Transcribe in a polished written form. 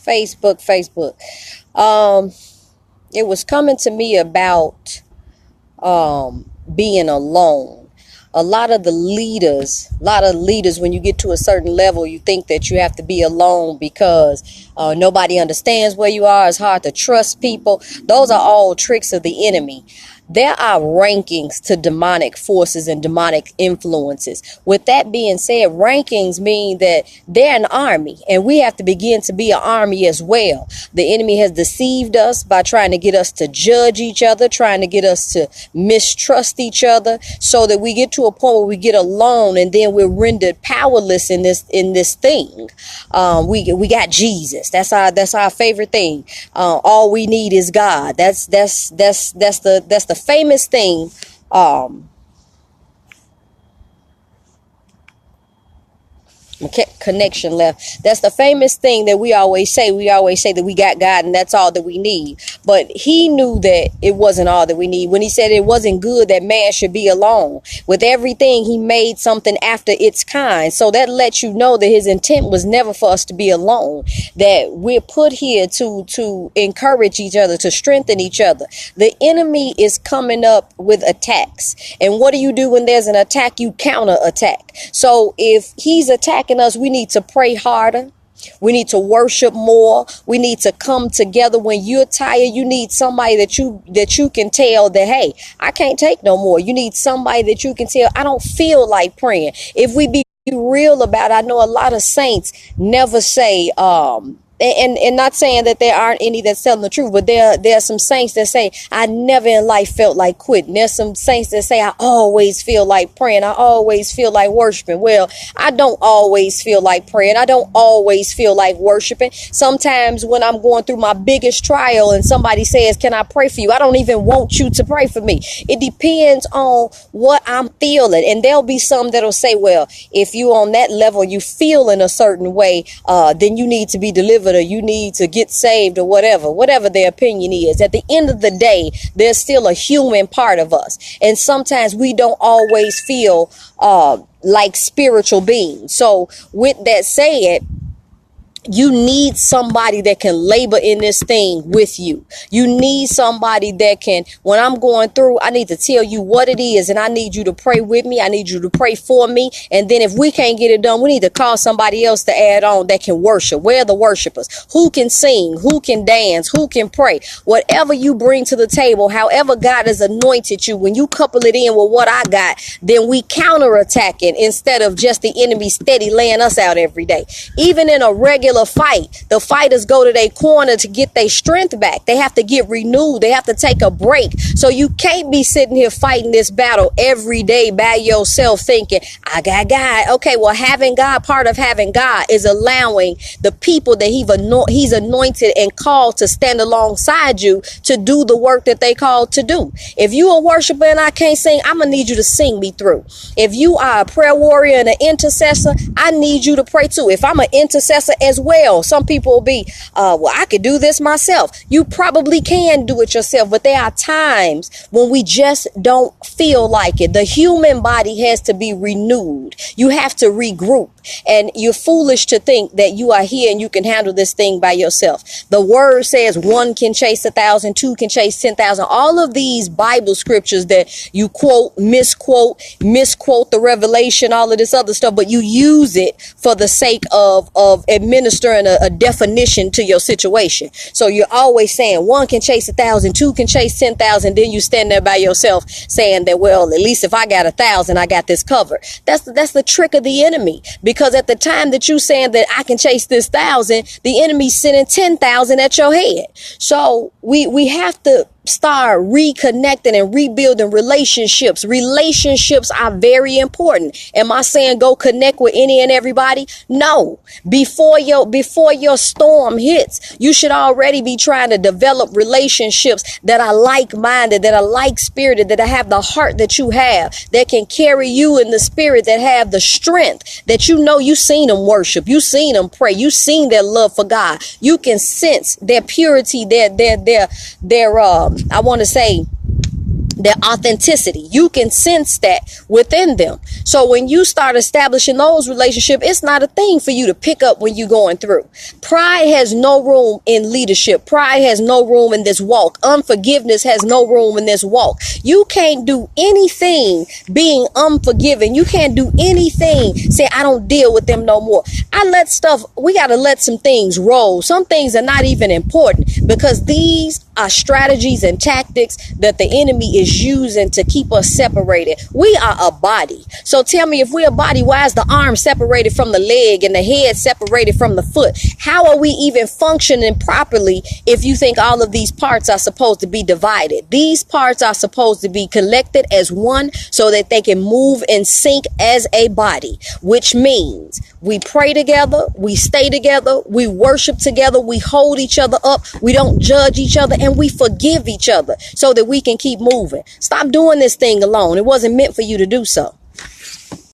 Facebook. It was coming to me about being alone. A lot of leaders, when you get to a certain level, you think that you have to be alone because nobody understands where you are. It's hard to trust people. Those are all tricks of the enemy. There are rankings to demonic forces and demonic influences. With that being said, rankings mean that they're an army, and we have to begin to be an army as well. The enemy has deceived us by trying to get us to judge each other, trying to get us to mistrust each other, so that we get to a point where we get alone, and then we're rendered powerless in this thing. We got Jesus. That's our favorite thing. All we need is God. That's the famous thing. Connection left. That's the famous thing that we always say. We always say that we got God and that's all that we need. But he knew that it wasn't all that we need when he said it wasn't good that man should be alone. With everything, he made something after its kind. So that lets you know that his intent was never for us to be alone, that we're put here to encourage each other, to strengthen each other. The enemy is coming up with attacks. And what do you do when there's an attack? You counter attack. So if he's attacking us, we need to pray harder. We need to worship more. We need to come together. When you're tired, you need somebody that you can tell that, hey, I can't take no more. You need somebody that you can tell, I don't feel like praying. If we be real about it, I know a lot of saints never say, and not saying that there aren't any that's telling the truth, but there are some saints that say, I never in life felt like quitting. There's some saints that say, I always feel like praying. I always feel like worshiping. Well, I don't always feel like praying. I don't always feel like worshiping. Sometimes when I'm going through my biggest trial and somebody says, can I pray for you? I don't even want you to pray for me. It depends on what I'm feeling. And there'll be some that'll say, well, if you on that level, you feel in a certain way, then you need to be delivered, or you need to get saved, or whatever their opinion is. At the end of the day, there's still a human part of us. And sometimes we don't always feel like spiritual beings. So with that said, you need somebody that can labor in this thing with you. You need somebody that can, when I'm going through, I need to tell you what it is, and I need you to pray with me. I need you to pray for me. And then if we can't get it done, we need to call somebody else to add on that can worship. Where are the worshipers? Who can sing? Who can dance? Who can pray? Whatever you bring to the table, however God has anointed you, when you couple it in with what I got, then we counterattacking instead of just the enemy steady laying us out every day. Even in a regular fight, the fighters go to their corner to get their strength back. They have to get renewed. They have to take a break. So you can't be sitting here fighting this battle every day by yourself thinking, I got God. Okay, well, having God, part of having God is allowing the people that he's anointed and called to stand alongside you to do the work that they called to do. If you a worshiper and I can't sing, I'm gonna need you to sing me through. If you are a prayer warrior and an intercessor, I need you to pray too. If I'm an intercessor as well, some people will be, well, I could do this myself. You probably can do it yourself, but there are times when we just don't feel like it. The human body has to be renewed. You have to regroup, and you're foolish to think that you are here and you can handle this thing by yourself. The word says one can chase 1,000, two can chase 10,000. All of these Bible scriptures that you quote, misquote the revelation, all of this other stuff, but you use it for the sake of administering a definition to your situation. So you're always saying one can chase 1,000, two can chase 10,000. Then you stand there by yourself saying that, well, at least if I got 1,000, I got this covered. That's the trick of the enemy, because at the time that you saying that I can chase this 1,000, the enemy's sending 10,000 at your head. So we have to start reconnecting and rebuilding relationships. Relationships are very important. Am I saying go connect with any and everybody? No. Before your storm hits, you should already be trying to develop relationships that are like-minded, that are like-spirited, that have the heart that you have, that can carry you in the spirit, that have the strength that you seen them worship, you seen them pray, you seen their love for God. You can sense their purity, their I want to say their authenticity. You can sense that within them. So when you start establishing those relationships, it's not a thing for you to pick up when you're going through. Pride has no room in leadership. Pride has no room in this walk. Unforgiveness has no room in this walk. You can't do anything being unforgiving. You can't do anything say, I don't deal with them no more. We got to let some things roll. Some things are not even important because these are strategies and tactics that the enemy is using to keep us separated. We are a body. So tell me, if we're a body, why is the arm separated from the leg and the head separated from the foot? How are we even functioning properly if you think all of these parts are supposed to be divided? These parts are supposed to be collected as one so that they can move in sync as a body, which means we pray together, we stay together, we worship together, we hold each other up, we don't judge each other, and we forgive each other so that we can keep moving. Stop doing this thing alone. It wasn't meant for you to do so.